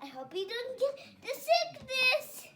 I hope you don't get the sickness.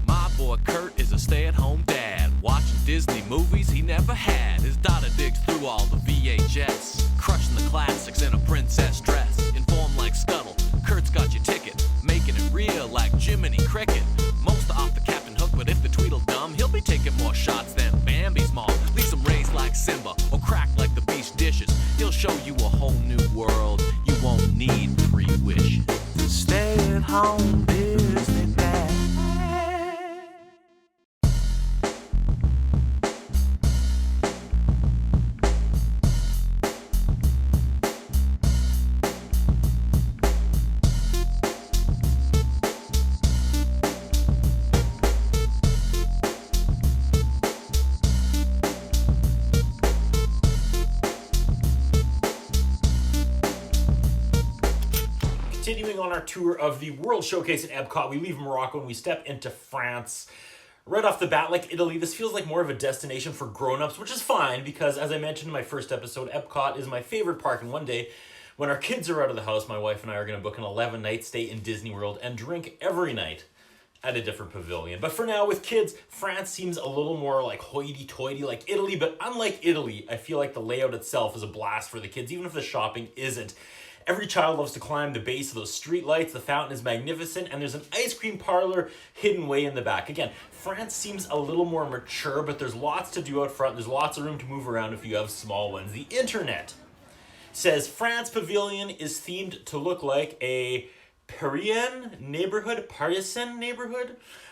My boy Kurt is a stay-at-home dad, watching Disney movies he never had. His daughter digs through all the VHS, crushing the classics in a princess dress. Informed like Scuttle, Kurt's got your ticket, making it real like Jiminy Cricket. Most off the Captain Hook, but if the Tweedledum, he'll be taking more shots than Bambi's mom. Leaves him raised like Simba, or cracked like the beast dishes. He'll show you a whole new world, you won't need 3 wishes. Stay-at-home Disney dad. Continuing on our tour of the World Showcase at Epcot, we leave Morocco and we step into France. Right off the bat, like Italy, this feels like more of a destination for grown-ups, which is fine because, as I mentioned in my first episode, Epcot is my favorite park, and one day, when our kids are out of the house, my wife and I are going to book an 11-night stay in Disney World and drink every night at a different pavilion. But for now, with kids, France seems a little more like hoity-toity like Italy, but unlike Italy, I feel like the layout itself is a blast for the kids, even if the shopping isn't. Every child loves to climb the base of those street lights, the fountain is magnificent, and there's an ice cream parlor hidden way in the back. Again, France seems a little more mature, but there's lots to do out front. There's lots of room to move around if you have small ones. The internet says France Pavilion is themed to look like a Parisian neighborhood,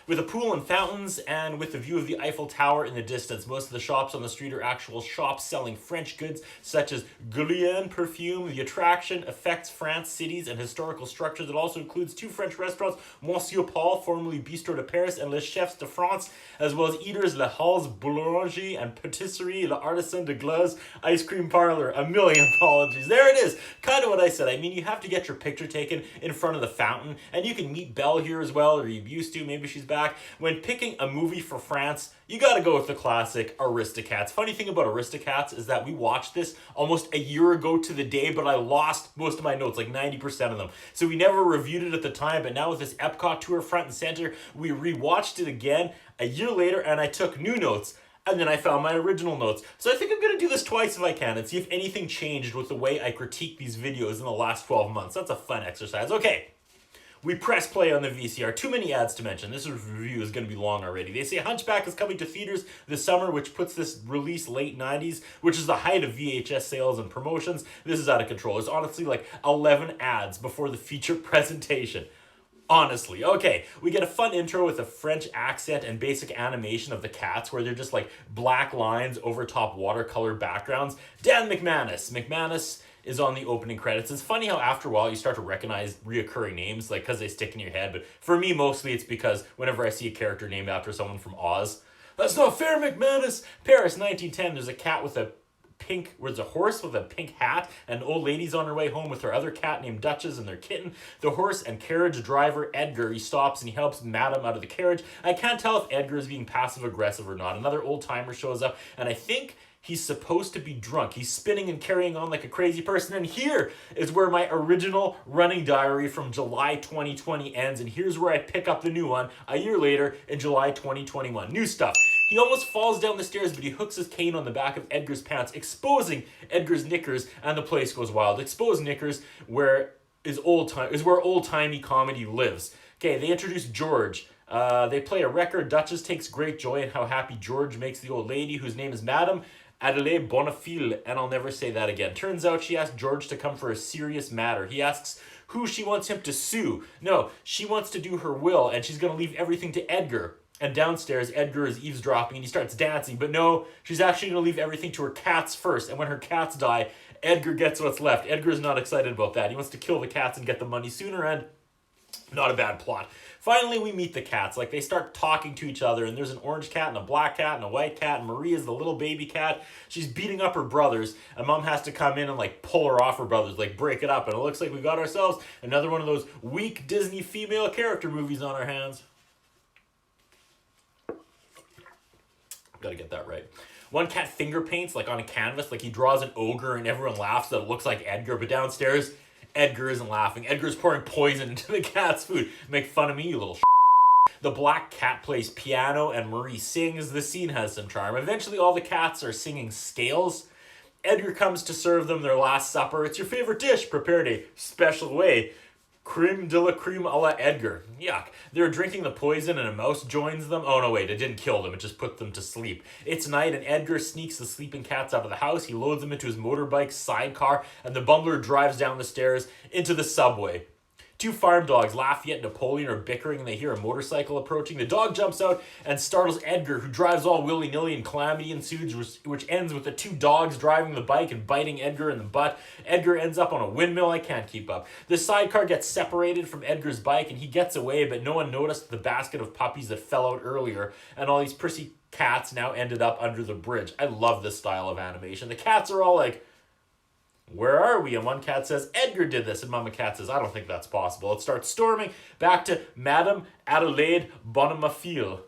with a pool and fountains and with a view of the Eiffel Tower in the distance. Most of the shops on the street are actual shops selling French goods such as Guerlain perfume. The attraction affects France cities and historical structures. It also includes 2 French restaurants, Monsieur Paul, formerly Bistro de Paris, and Les Chefs de France, as well as eaters Le Halles Boulangerie and Patisserie Le Artisan de Glace ice cream parlor. A million apologies. There it is. Kind of what I said. I mean, you have to get your picture taken in front of the fountain, and you can meet Belle here as well, or you used to. Maybe she's back. When picking a movie for France, you gotta go with the classic Aristocats. Funny thing about Aristocats is that we watched this almost a year ago to the day, but I lost most of my notes, like 90% of them. So we never reviewed it at the time, but now with this Epcot tour front and center, we rewatched it again a year later, and I took new notes. And then I found my original notes. So I think I'm going to do this twice if I can and see if anything changed with the way I critique these videos in the last 12 months. That's a fun exercise. Okay, we press play on the VCR. Too many ads to mention. This review is going to be long already. They say Hunchback is coming to theaters this summer, which puts this release late 90s, which is the height of VHS sales and promotions. This is out of control. There's honestly like 11 ads before the feature presentation. Honestly. Okay, we get a fun intro with a French accent and basic animation of the cats where they're just like black lines over top watercolor backgrounds. Dan McManus. McManus is on the opening credits. It's funny how after a while you start to recognize reoccurring names, like because they stick in your head. But for me, mostly it's because whenever I see a character named after someone from Oz, that's not fair, McManus. Paris, 1910, there's a cat with a there's a horse with a pink hat, and an old lady's on her way home with her other cat named Duchess and their kitten. The horse and carriage driver, Edgar, he stops and he helps Madame out of the carriage. I can't tell if Edgar is being passive-aggressive or not. Another old-timer shows up, and I think he's supposed to be drunk. He's spinning and carrying on like a crazy person, and here is where my original running diary from July 2020 ends, and here's where I pick up the new one a year later in July 2021. New stuff. He almost falls down the stairs, but he hooks his cane on the back of Edgar's pants, exposing Edgar's knickers, and the place goes wild. Exposed knickers where old-timey comedy lives. Okay, they introduce George. They play a record. Duchess takes great joy in how happy George makes the old lady, whose name is Madame Adelaide Bonnefille, and I'll never say that again. Turns out she asked George to come for a serious matter. He asks who she wants him to sue. No, she wants to do her will, and she's going to leave everything to Edgar. And downstairs, Edgar is eavesdropping and he starts dancing. But no, she's actually going to leave everything to her cats first. And when her cats die, Edgar gets what's left. Edgar's not excited about that. He wants to kill the cats and get the money sooner, and not a bad plot. Finally, we meet the cats. Like, they start talking to each other, and there's an orange cat and a black cat and a white cat, and Maria's the little baby cat. She's beating up her brothers, and Mom has to come in and, like, pull her off her brothers, like, break it up. And it looks like we got ourselves another one of those weak Disney female character movies on our hands. Gotta get that right. One cat finger paints like on a canvas, like he draws an ogre and everyone laughs that it looks like Edgar, but downstairs, Edgar isn't laughing. Edgar's pouring poison into the cat's food. Make fun of me, you little The black cat plays piano and Marie sings. The scene has some charm. Eventually all the cats are singing scales. Edgar comes to serve them their last supper. It's your favorite dish, prepared a special way. Creme de la creme a la Edgar. Yuck. They're drinking the poison and a mouse joins them. Oh no, wait, it didn't kill them. It just put them to sleep. It's night and Edgar sneaks the sleeping cats out of the house. He loads them into his motorbike sidecar and the bungler drives down the stairs into the subway. Two farm dogs, Lafayette and Napoleon, are bickering and they hear a motorcycle approaching. The dog jumps out and startles Edgar, who drives all willy-nilly, and calamity ensues, which ends with the two dogs driving the bike and biting Edgar in the butt. Edgar ends up on a windmill. I can't keep up. The sidecar gets separated from Edgar's bike and he gets away, but no one noticed the basket of puppies that fell out earlier, and all these prissy cats now ended up under the bridge. I love this style of animation. The cats are all like, where are we? And one cat says, Edgar did this. And Mama Cat says, I don't think that's possible. It starts storming back to Madame Adelaide Bonomafil,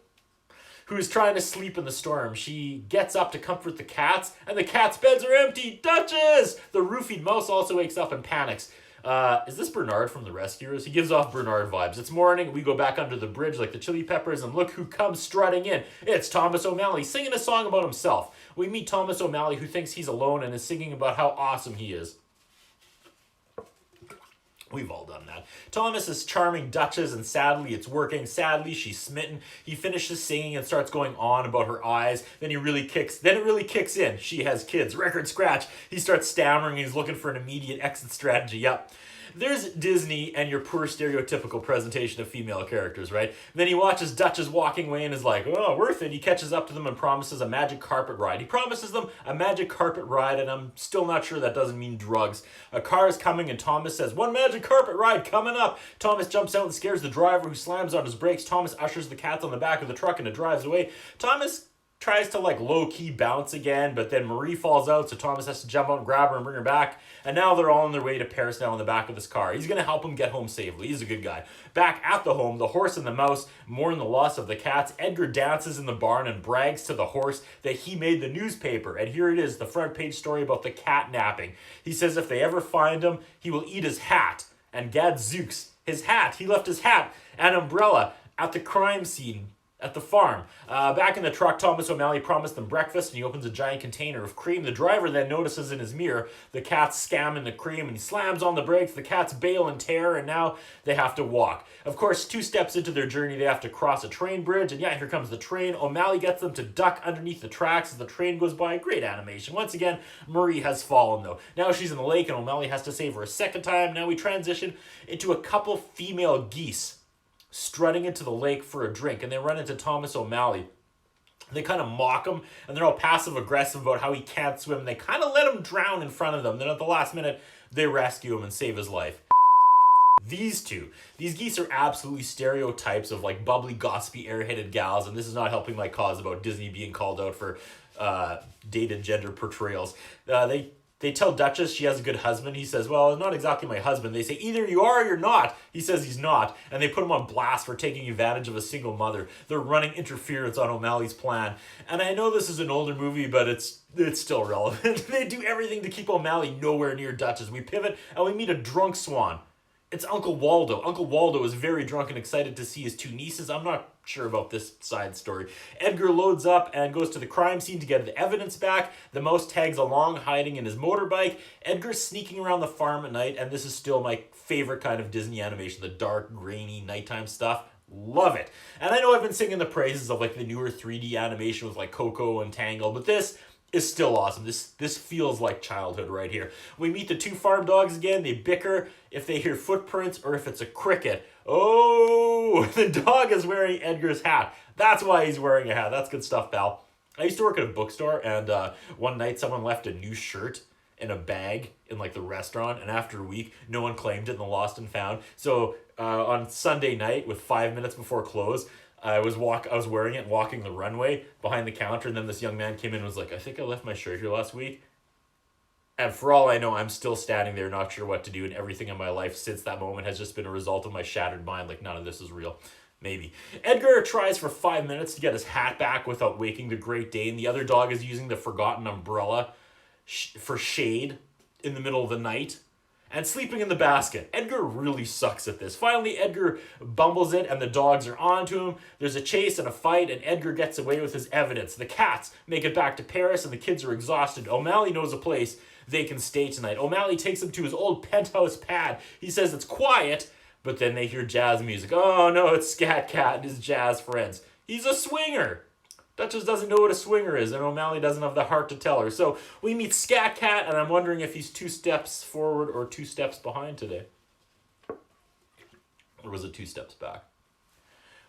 who is trying to sleep in the storm. She gets up to comfort the cats, and the cats' beds are empty. Duchess! The roofied mouse also wakes up and panics. Is this Bernard from The Rescuers? He gives off Bernard vibes. It's morning. We go back under the bridge like the Chili Peppers, and look who comes strutting in. It's Thomas O'Malley singing a song about himself. We meet Thomas O'Malley, who thinks he's alone and is singing about how awesome he is. We've all done that. Thomas is charming Duchess, and sadly it's working. Sadly, she's smitten. He finishes singing and starts going on about her eyes. Then it really kicks in. She has kids. Record scratch. He starts stammering. He's looking for an immediate exit strategy. Yep. There's Disney and your poor stereotypical presentation of female characters, right? Then he watches Duchess walking away and is like, oh, worth it. He catches up to them and promises a magic carpet ride. He promises them a magic carpet ride, and I'm still not sure that doesn't mean drugs. A car is coming and Thomas says, one magic carpet ride coming up. Thomas jumps out and scares the driver, who slams on his brakes. Thomas ushers the cats on the back of the truck and it drives away. Thomas tries to like low-key bounce again, but then Marie falls out, so Thomas has to jump out and grab her and bring her back. And now they're all on their way to Paris now in the back of this car. He's going to help him get home safely. He's a good guy. Back at the home, the horse and the mouse mourn the loss of the cats. Edgar dances in the barn and brags to the horse that he made the newspaper. And here it is, the front page story about the cat napping. He says if they ever find him, he will eat his hat. And gadzooks, his hat. He left his hat and umbrella at the crime scene at the farm. Back in the truck, Thomas O'Malley promised them breakfast, and he opens a giant container of cream. The driver then notices in his mirror the cat's scamming the cream, and he slams on the brakes. The cats bail in terror, and now they have to walk. Of course, 2 steps into their journey, they have to cross a train bridge, and yeah, here comes the train. O'Malley gets them to duck underneath the tracks as the train goes by. Great animation. Once again, Marie has fallen, though. Now she's in the lake, and O'Malley has to save her a second time. Now we transition into a couple female geese strutting into the lake for a drink, and they run into Thomas O'Malley. They kind of mock him, and they're all passive-aggressive about how he can't swim. They kind of let him drown in front of them. Then at the last minute, they rescue him and save his life. These geese are absolutely stereotypes of like bubbly, gossipy, airheaded gals, and this is not helping my cause about Disney being called out for dated gender portrayals. They tell Duchess she has a good husband. He says, well, not exactly my husband. They say, either you are or you're not. He says he's not. And they put him on blast for taking advantage of a single mother. They're running interference on O'Malley's plan. And I know this is an older movie, but it's still relevant. They do everything to keep O'Malley nowhere near Duchess. We pivot and we meet a drunk swan. It's Uncle Waldo. Uncle Waldo is very drunk and excited to see his 2 nieces. I'm not sure about this side story. Edgar loads up and goes to the crime scene to get the evidence back. The mouse tags along, hiding in his motorbike. Edgar's sneaking around the farm at night, and this is still my favorite kind of Disney animation, the dark, grainy, nighttime stuff. Love it. And I know I've been singing the praises of like the newer 3D animation with like Coco and Tangled, but this is still awesome. This feels like childhood right here. We meet the 2 farm dogs again. They bicker if they hear footprints or if it's a cricket. Oh, the dog is wearing Edgar's hat. That's why he's wearing a hat. That's good stuff, pal. I used to work at a bookstore, and one night someone left a new shirt in a bag in like the restaurant, and after a week, no one claimed it in the lost and found. So on Sunday night, with 5 minutes before close, I was wearing it and walking the runway behind the counter, and then this young man came in and was like, I think I left my shirt here last week. And for all I know, I'm still standing there not sure what to do, and everything in my life since that moment has just been a result of my shattered mind, like none of this is real. Maybe. Edgar tries for 5 minutes to get his hat back without waking the Great Dane. The other dog is using the forgotten umbrella for shade in the middle of the night and sleeping in the basket. Edgar really sucks at this. Finally, Edgar bumbles it and the dogs are onto him. There's a chase and a fight and Edgar gets away with his evidence. The cats make it back to Paris and the kids are exhausted. O'Malley knows a place they can stay tonight. O'Malley takes them to his old penthouse pad. He says it's quiet, but then they hear jazz music. Oh no, it's Scat Cat and his jazz friends. He's a swinger. Duchess doesn't know what a swinger is, and O'Malley doesn't have the heart to tell her. So we meet Scat Cat, and I'm wondering if he's 2 steps forward or 2 steps behind today. Or was it 2 steps back?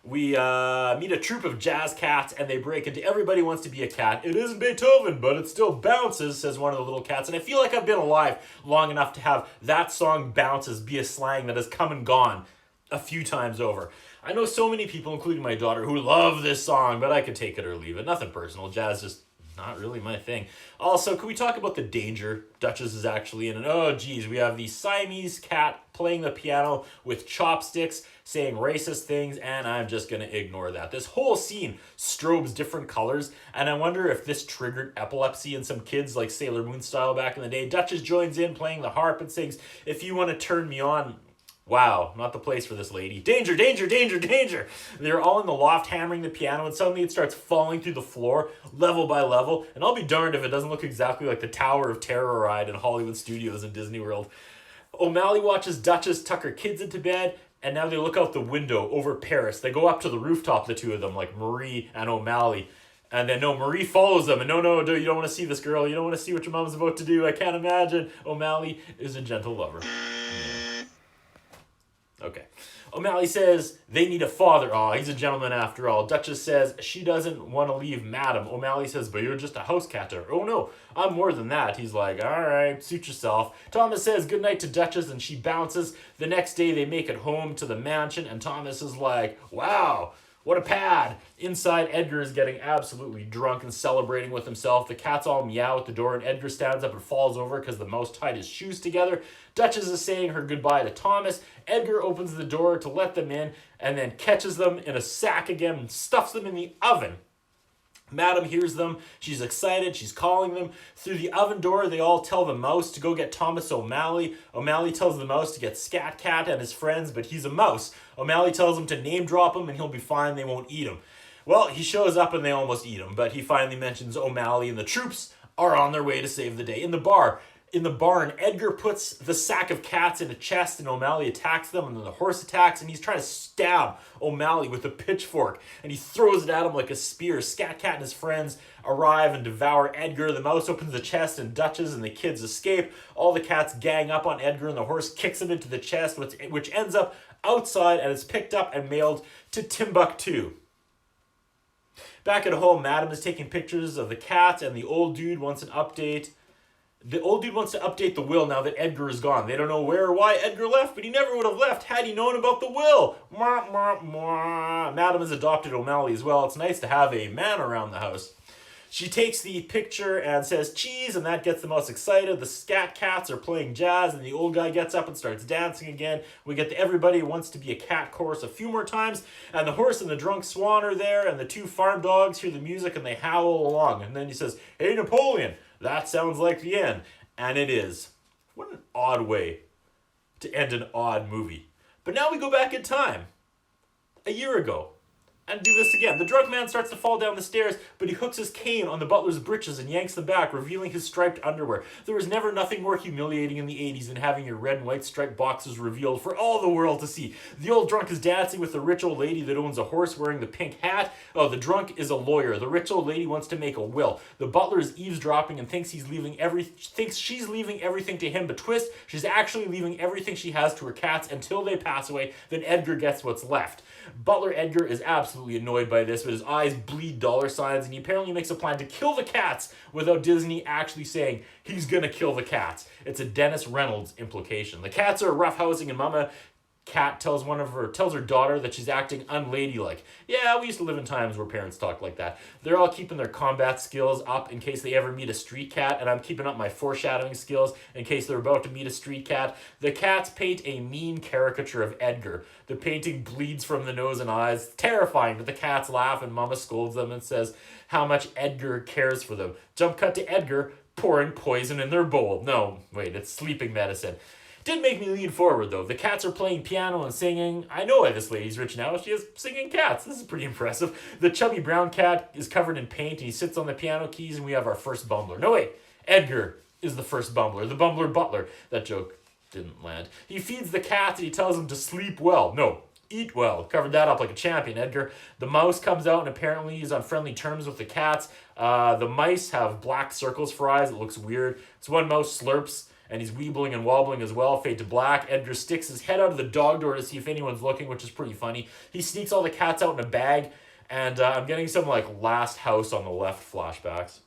We meet a troupe of jazz cats, and they break into Everybody Wants to Be a Cat. It isn't Beethoven, but it still bounces, says one of the little cats. And I feel like I've been alive long enough to have that song bounces be a slang that has come and gone a few times over. I know so many people, including my daughter, who love this song, but I could take it or leave it. Nothing personal. Jazz just not really my thing. Also, can we talk about the danger Duchess is actually in? And oh geez, we have the Siamese cat playing the piano with chopsticks, saying racist things, and I'm just going to ignore that. This whole scene strobes different colors, and I wonder if this triggered epilepsy in some kids like Sailor Moon style back in the day. Duchess joins in playing the harp and sings, "If you want to turn me on." Wow, not the place for this lady. Danger, danger, danger, danger. They're all in the loft hammering the piano, and suddenly it starts falling through the floor, level by level. And I'll be darned if it doesn't look exactly like the Tower of Terror ride in Hollywood Studios in Disney World. O'Malley watches Duchess tuck her kids into bed, and now they look out the window over Paris. They go up to the rooftop, the two of them, like Marie and O'Malley. And then, no, Marie follows them. And no, you don't want to see this girl. You don't want to see what your mom's about to do. I can't imagine. O'Malley is a gentle lover. Okay. O'Malley says they need a father. Oh, he's a gentleman after all. Duchess says she doesn't want to leave Madam. O'Malley says, but you're just a house catter. Oh no, I'm more than that. He's like, all right, suit yourself. Thomas says goodnight to Duchess and she bounces. The next day they make it home to the mansion and Thomas is like, wow, what a pad. Inside, Edgar is getting absolutely drunk and celebrating with himself. The cats all meow at the door and Edgar stands up and falls over because the mouse tied his shoes together. Duchess is saying her goodbye to Thomas. Edgar opens the door to let them in and then catches them in a sack again and stuffs them in the oven. Madam hears them. She's excited. She's calling them. Through the oven door, they all tell the mouse to go get Thomas O'Malley. O'Malley tells the mouse to get Scat Cat and his friends, but he's a mouse. O'Malley tells him to name drop him and he'll be fine. They won't eat him. Well, he shows up and they almost eat him, but he finally mentions O'Malley and the troops are on their way to save the day. In the barn, Edgar puts the sack of cats in a chest and O'Malley attacks them and then the horse attacks and he's trying to stab O'Malley with a pitchfork and he throws it at him like a spear. Scat Cat and his friends arrive and devour Edgar. The mouse opens the chest and Duchess and the kids escape. All the cats gang up on Edgar and the horse kicks him into the chest, which ends up outside and is picked up and mailed to Timbuktu. Back at home, Madam is taking pictures of the cats and the old dude wants an update. The old dude wants to update the will now that Edgar is gone. They don't know where or why Edgar left, but he never would have left had he known about the will. Mwah, mwah, mwah. Madam has adopted O'Malley as well. It's nice to have a man around the house. She takes the picture and says cheese, and that gets the most excited. The Scat Cats are playing jazz, and the old guy gets up and starts dancing again. We get the Everybody Wants to Be a Cat chorus a few more times, and the horse and the drunk swan are there, and the 2 farm dogs hear the music, and they howl along. And then he says, hey, Napoleon, that sounds like the end. And it is. What an odd way to end an odd movie. But now we go back in time, a year ago, and do this again. The drunk man starts to fall down the stairs, but he hooks his cane on the butler's breeches and yanks them back, revealing his striped underwear. There was never nothing more humiliating in the 80s than having your red and white striped boxes revealed for all the world to see. The old drunk is dancing with the rich old lady that owns a horse wearing the pink hat. Oh, the drunk is a lawyer. The rich old lady wants to make a will. The butler is eavesdropping and thinks she's leaving everything to him, but twist, she's actually leaving everything she has to her cats until they pass away. Then Edgar gets what's left. Butler Edgar is absolutely annoyed by this, but his eyes bleed dollar signs, and he apparently makes a plan to kill the cats without Disney actually saying he's gonna kill the cats. It's a Dennis Reynolds implication. The cats are roughhousing, and Mama cat tells her daughter that she's acting unladylike. Yeah, we used to live in times where parents talked like that. They're all keeping their combat skills up in case they ever meet a street cat, and I'm keeping up my foreshadowing skills in case they're about to meet a street cat. The cats paint a mean caricature of Edgar. The painting bleeds from the nose and eyes. Terrifying, but the cats laugh and Mama scolds them and says how much Edgar cares for them. Jump cut to Edgar pouring poison in their bowl. No, wait, it's sleeping medicine. Did make me lean forward, though. The cats are playing piano and singing. I know why this lady's rich now. She has singing cats. This is pretty impressive. The chubby brown cat is covered in paint, and he sits on the piano keys, and we have our first bumbler. No, wait. Edgar is the first bumbler. The bumbler butler. That joke didn't land. He feeds the cats, and he tells them to sleep well. No, eat well. Covered that up like a champion, Edgar. The mouse comes out, and apparently he's on friendly terms with the cats. The mice have black circles for eyes. It looks weird. So one mouse slurps, and he's weebling and wobbling as well. Fade to black. Edgar sticks his head out of the dog door to see if anyone's looking, which is pretty funny. He sneaks all the cats out in a bag, and I'm getting some like Last House on the Left flashbacks.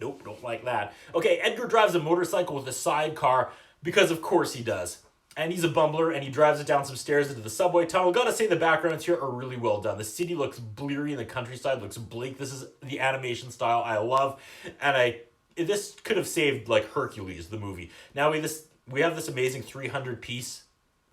Nope, don't like that. Okay, Edgar drives a motorcycle with a sidecar because of course he does. And he's a bumbler, and he drives it down some stairs into the subway tunnel. Gotta say the backgrounds here are really well done. The city looks bleary and the countryside looks bleak. This is the animation style I love, and this could have saved like Hercules, the movie. Now we have this amazing 300-piece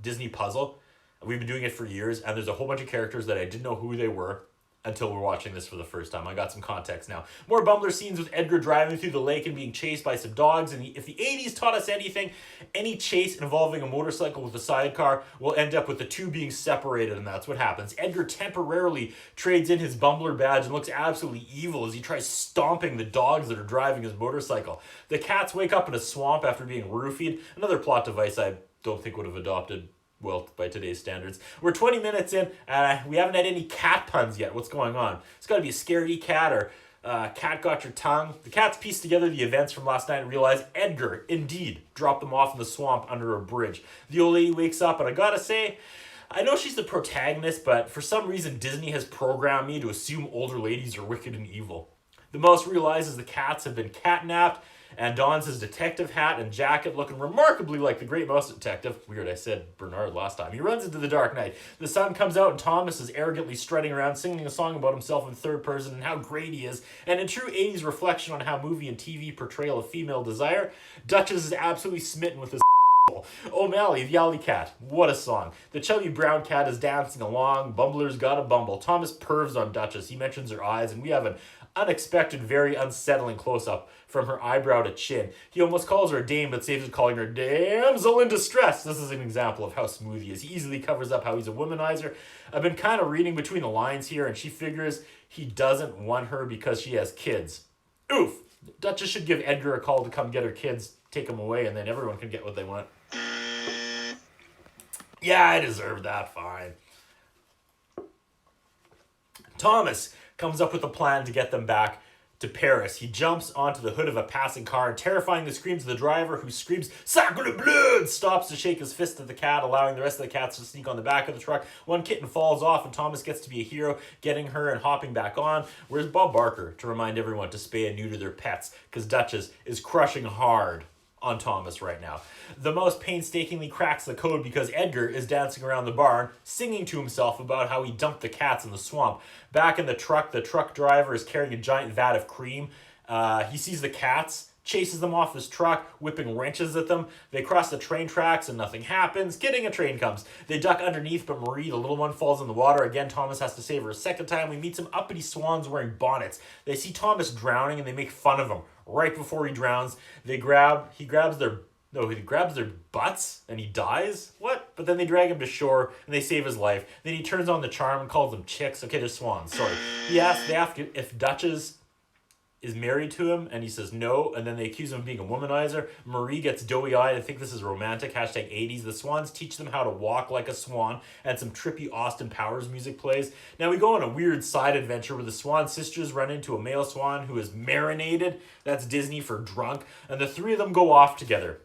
Disney puzzle. We've been doing it for years, and there's a whole bunch of characters that I didn't know who they were until we're watching this for the first time. I got some context now. More bumbler scenes with Edgar driving through the lake and being chased by some dogs. And if the 80s taught us anything, any chase involving a motorcycle with a sidecar will end up with the two being separated, and that's what happens. Edgar temporarily trades in his bumbler badge and looks absolutely evil as he tries stomping the dogs that are driving his motorcycle. The cats wake up in a swamp after being roofied. Another plot device I don't think would have adopted well, by today's standards. We're 20 minutes in, and we haven't had any cat puns yet. What's going on? It's got to be a scaredy cat or cat got your tongue. The cats piece together the events from last night and realize Edgar, indeed, dropped them off in the swamp under a bridge. The old lady wakes up, and I gotta say, I know she's the protagonist, but for some reason Disney has programmed me to assume older ladies are wicked and evil. The mouse realizes the cats have been catnapped and dons his detective hat and jacket, looking remarkably like the Great Mouse Detective. Weird, I said Bernard last time. He runs into the dark night. The sun comes out and Thomas is arrogantly strutting around singing a song about himself in third person and how great he is. And in true 80s reflection on how movie and TV portrayal of female desire, Duchess is absolutely smitten with his O'Malley, the alley cat. What a song. The chubby brown cat is dancing along. Bumbler's got a bumble. Thomas pervs on Duchess. He mentions her eyes, and we have an unexpected, very unsettling close-up from her eyebrow to chin. He almost calls her a dame, but saves it calling her damsel in distress. This is an example of how smooth he is. He easily covers up how he's a womanizer. I've been kind of reading between the lines here, and she figures he doesn't want her because she has kids. Oof. Duchess should give Edgar a call to come get her kids, take them away, and then everyone can get what they want. Yeah, I deserve that, fine. Thomas comes up with a plan to get them back to Paris. He jumps onto the hood of a passing car and, terrifying the screams of the driver, who screams "Sacre bleu!" stops to shake his fist at the cat, allowing the rest of the cats to sneak on the back of the truck. One kitten falls off and Thomas gets to be a hero, getting her and hopping back on. Where's Bob Barker to remind everyone to spay and neuter their pets? Because Duchess is crushing hard on Thomas right now. The mouse painstakingly cracks the code because Edgar is dancing around the barn, singing to himself about how he dumped the cats in the swamp. Back in the truck driver is carrying a giant vat of cream. He sees the cats, chases them off his truck, whipping wrenches at them. They cross the train tracks and nothing happens. Kidding, a train comes. They duck underneath, but Marie, the little one, falls in the water. Again, Thomas has to save her a second time. We meet some uppity swans wearing bonnets. They see Thomas drowning and they make fun of him. Right before he drowns, he grabs their butts and he dies? What? But then they drag him to shore and they save his life. Then he turns on the charm and calls them chicks. Okay, they're swans, sorry. They ask if Duchess is married to him, and he says no, and then they accuse him of being a womanizer. Marie gets doughy-eyed and think this is romantic, #80s. The swans teach them how to walk like a swan, and some trippy Austin Powers music plays. Now we go on a weird side adventure where the swan sisters run into a male swan who is marinated. That's Disney for drunk, and the three of them go off together.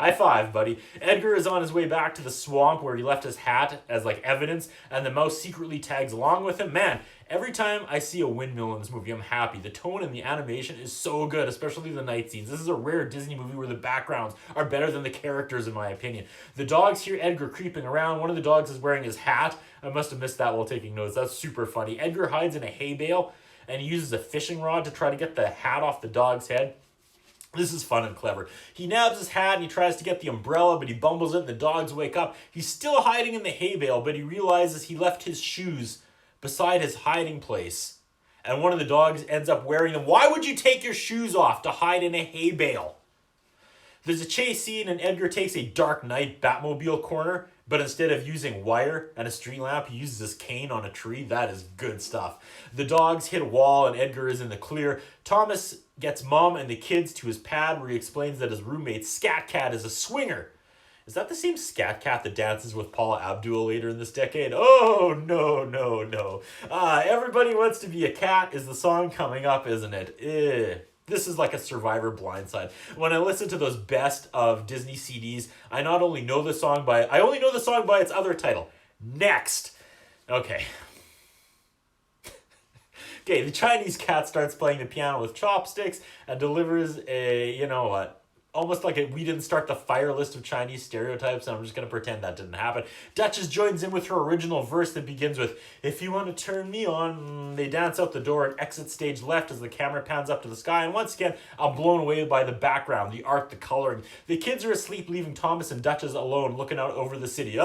High five, buddy. Edgar is on his way back to the swamp where he left his hat as like evidence, and the mouse secretly tags along with him. Man, every time I see a windmill in this movie, I'm happy. The tone and the animation is so good, especially the night scenes. This is a rare Disney movie where the backgrounds are better than the characters, in my opinion. The dogs hear Edgar creeping around. One of the dogs is wearing his hat. I must have missed that while taking notes. That's super funny. Edgar hides in a hay bale, and he uses a fishing rod to try to get the hat off the dog's head. This is fun and clever. He nabs his hat and he tries to get the umbrella, but he bumbles it and the dogs wake up. He's still hiding in the hay bale, but he realizes he left his shoes beside his hiding place. And one of the dogs ends up wearing them. Why would you take your shoes off to hide in a hay bale? There's a chase scene and Edgar takes a Dark Knight Batmobile corner, but instead of using wire and a street lamp, he uses his cane on a tree. That is good stuff. The dogs hit a wall and Edgar is in the clear. Thomas gets Mom and the kids to his pad where he explains that his roommate Scat Cat is a swinger. Is that the same Scat Cat that dances with Paula Abdul later in this decade? Oh, no. Everybody Wants to Be a Cat is the song coming up, isn't it? This is like a Survivor Blindside. When I listen to those best of Disney CDs, I only know the song by its other title, Next. Okay, the Chinese cat starts playing the piano with chopsticks and delivers a, almost like we didn't start the fire list of Chinese stereotypes, and I'm just going to pretend that didn't happen. Duchess joins in with her original verse that begins with, "If you want to turn me on." They dance out the door and exit stage left as the camera pans up to the sky, and once again, I'm blown away by the background, the art, the coloring. The kids are asleep, leaving Thomas and Duchess alone, looking out over the city.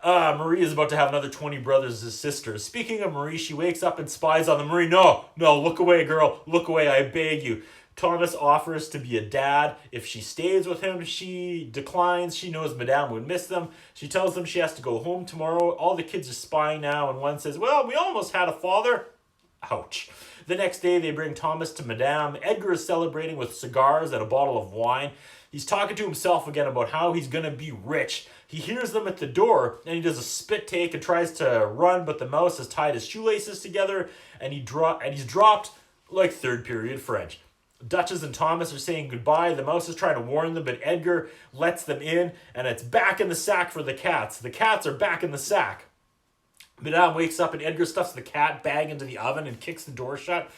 Marie is about to have another 20 brothers and sisters. Speaking of Marie, she wakes up and spies on them. Marie, no, look away, girl. Look away, I beg you. Thomas offers to be a dad if she stays with him. She declines. She knows Madame would miss them. She tells them she has to go home tomorrow. All the kids are spying now, and one says, "Well, we almost had a father." Ouch. The next day, they bring Thomas to Madame. Edgar is celebrating with cigars and a bottle of wine. He's talking to himself again about how he's going to be rich. He hears them at the door, and he does a spit take and tries to run, but the mouse has tied his shoelaces together, and he's dropped like third period French. Duchess and Thomas are saying goodbye. The mouse is trying to warn them, but Edgar lets them in, and it's back in the sack for the cats. The cats are back in the sack. Madame wakes up, and Edgar stuffs the cat bag into the oven and kicks the door shut.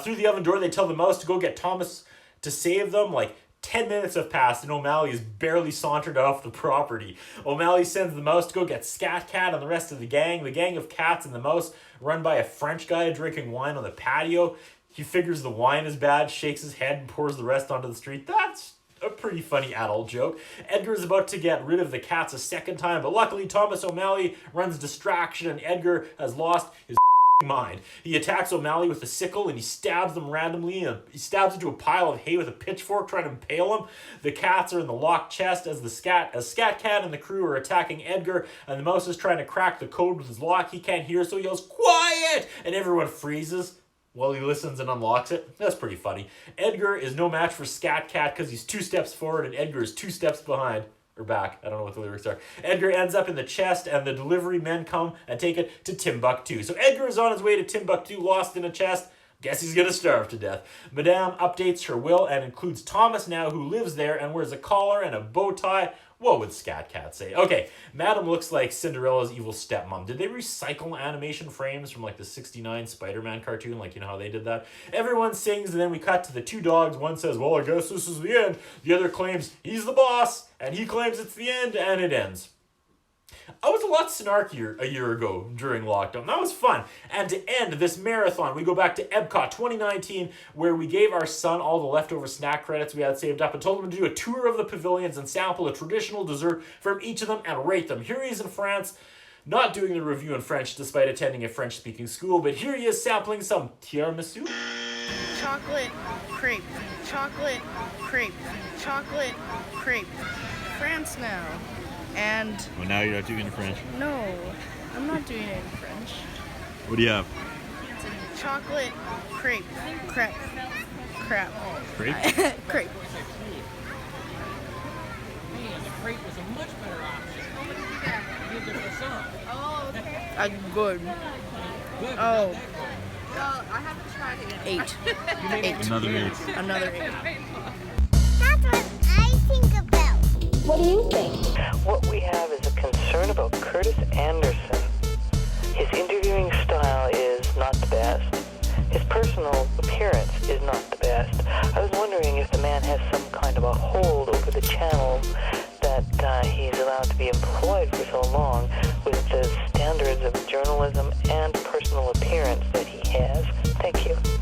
Through the oven door, they tell the mouse to go get Thomas to save them. 10 minutes have passed, and O'Malley is barely sauntered off the property. O'Malley sends the mouse to go get Scat Cat and the rest of the gang. The gang of cats and the mouse run by a French guy drinking wine on the patio. He figures the wine is bad, shakes his head, and pours the rest onto the street. That's a pretty funny adult joke. Edgar is about to get rid of the cats a second time, but luckily Thomas O'Malley runs distraction, and Edgar has lost his mind. He attacks O'Malley with a sickle, and he stabs them randomly. He stabs into a pile of hay with a pitchfork, trying to impale him. The cats are in the locked chest as Scat Cat and the crew are attacking Edgar, and the mouse is trying to crack the code with his lock. He can't hear, so he yells, "Quiet!" and everyone freezes while he listens and unlocks it. That's pretty funny. Edgar is no match for Scat Cat because he's 2 steps forward and Edgar is 2 steps behind. Or back. I don't know what the lyrics are. Edgar ends up in the chest, and the delivery men come and take it to Timbuktu. So Edgar is on his way to Timbuktu, lost in a chest. Guess he's going to starve to death. Madame updates her will and includes Thomas now, who lives there and wears a collar and a bow tie. What would Scat Cat say? Okay, Madame looks like Cinderella's evil stepmom. Did they recycle animation frames from the 69 Spider-Man cartoon? How they did that? Everyone sings, and then we cut to the 2 dogs. One says, "Well, I guess this is the end." The other claims he's the boss, and he claims it's the end, and it ends. I was a lot snarkier a year ago during lockdown. That was fun. And to end this marathon, we go back to Epcot 2019, where we gave our son all the leftover snack credits we had saved up and told him to do a tour of the pavilions and sample a traditional dessert from each of them and rate them. Here he is in France, not doing the review in French despite attending a French-speaking school, but here he is sampling some tiramisu. Chocolate crepe, chocolate crepe, chocolate crepe. France now. And Well, now you're not doing it in French. no, I'm not doing it in French. What do you have? It's a chocolate crepe, crap. Crepe? Crepe. Crepe was a much better option. Give it a son. Oh, okay. Good. Good. Oh, Well, I haven't tried it yet. 8. 8. Another 8. Another 8. That's what I think about. do you think? What we have is a concern about Curtis Anderson. His interviewing style is not the best. His personal appearance is not the best. I was wondering if the man has some kind of a hold over the channel that he's allowed to be employed for so long with the standards of journalism and personal appearance that he has. Thank you.